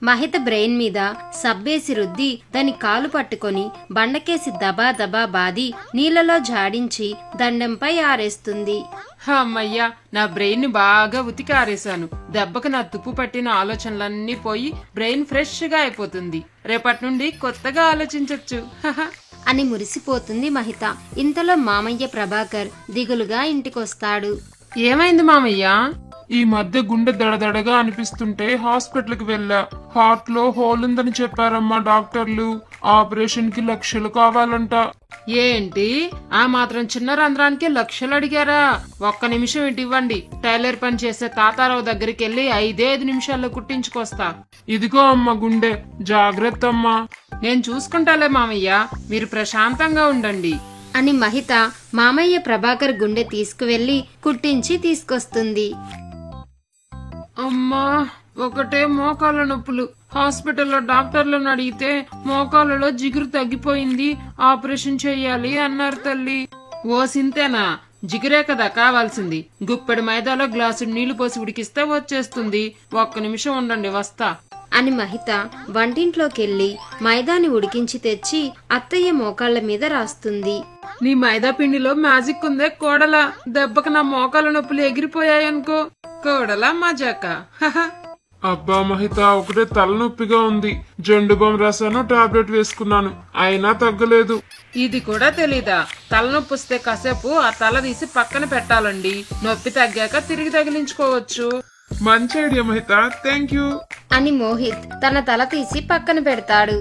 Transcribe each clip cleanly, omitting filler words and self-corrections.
Mahitha brain మీద సబ్బేసి రుద్ది దాని కాలు పట్టుకొని బండకేసి దబా దబా బాది నీళ్లలో జాడించి దండంపై ఆరేస్తుంది. అమ్మయ్యా, నా బ్రెయిన్ బాగా ఉతికి ఆరేశాను. దెబ్బకు నా తుప్పు పట్టిన ఆలోచనలన్నీ పోయి బ్రెయిన్ ఫ్రెష్ గా అయిపోతుంది. రేపటి నుండి కొత్తగా ఆలోచించొచ్చు అని మురిసిపోతుంది మహిత. ఇంతలో మామయ్య ప్రభాకర్ దిగులుగా ఇంటికొస్తాడు. ఏమైంది మామయ్య? ఈ మధ్య గుండె దడదడగా అనిపిస్తుంటే హాస్పిటల్ కి వెళ్ళా. హార్ట్ లో హోల్ ఉందని చెప్పారమ్మా డాక్టర్లు. ఆపరేషన్ కి లక్షలు కావాలంట. ఏంటి, ఆ మాత్రం చిన్న రంధ్రానికి లక్షలు అడిగారా? ఒక్క నిమిషం ఇటు ఇవ్వండి. టైలర్ పని చేసే తాతారావు దగ్గరికి వెళ్లి 5 నిమిషాల్లో కుట్టించుకొస్తా. ఇదిగో అమ్మ గుండె, జాగ్రత్త అమ్మా. నేను చూసుకుంటాలే మామయ్య, మీరు ప్రశాంతంగా ఉండండి అని మహిత మామయ్య ప్రభాకర్ గుండె తీసుకువెళ్లి కుట్టించి తీసుకొస్తుంది. అమ్మా, ఒకటే మోకాళ్ళ నొప్పులు. హాస్పిటల్లో డాక్టర్లను అడిగితే మోకాళ్ళలో జిగురు తగ్గిపోయింది, ఆపరేషన్ చెయ్యాలి అన్నారు తల్లి. ఓ సింతేనా? జిగురే కదా కావాల్సింది. గుప్పెడు మైదాలో గ్లాసు నీళ్లు పోసి ఉడికిస్తే వచ్చేస్తుంది. ఒక్క నిమిషం ఉండండి, వస్తా అని మహిత వంటింట్లోకెళ్లి మైదాని ఉడికించి తెచ్చి అత్తయ్య మోకాళ్ల మీద రాస్తుంది. నీ మైదా పిండిలో మ్యాజిక్ ఉందే కోడలా. దెబ్బకు నా మోకాళ్ళ నొప్పులు ఎగిరిపోయాయనుకో. కోడలా మజాక. అబ్బా మహిత, ఒకటే తలనొప్పిగా ఉంది. జండు బామ్ రాసాను, టాబ్లెట్ వేసుకున్నాను, అయినా తగ్గలేదు. ఇది కూడా తెలీదా? తలనొప్పి వస్తే కాసేపు ఆ తల తీసి పక్కన పెట్టాలండి. నొప్పి తగ్గాక తిరిగి తగిలించుకోవచ్చు. మంచి ఐడియా మహిత, థ్యాంక్ యూ అని మోహిత్ తన తల తీసి పక్కన పెడతాడు.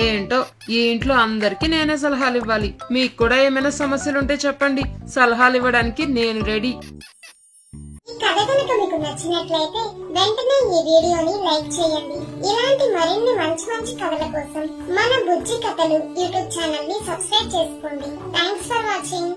ఏంటో, ఈ ఇంట్లో అందరికి నేనే సలహాలు ఇవ్వాలి. మీకు కూడా ఏమైనా సమస్యలుంటే చెప్పండి, సలహాలు ఇవ్వడానికి నేను రెడీ. ఈ కథ కనుక మీకు నచ్చినట్లయితే వెంటనే ఈ వీడియోని లైక్ చేయండి. ఇలాంటి మరిన్ని మంచి మంచి కథల కోసం మన బుజ్జి కథలు యూట్యూబ్ ఛానల్ ని సబ్స్క్రైబ్ చేసుకోండి. Thanks for watching.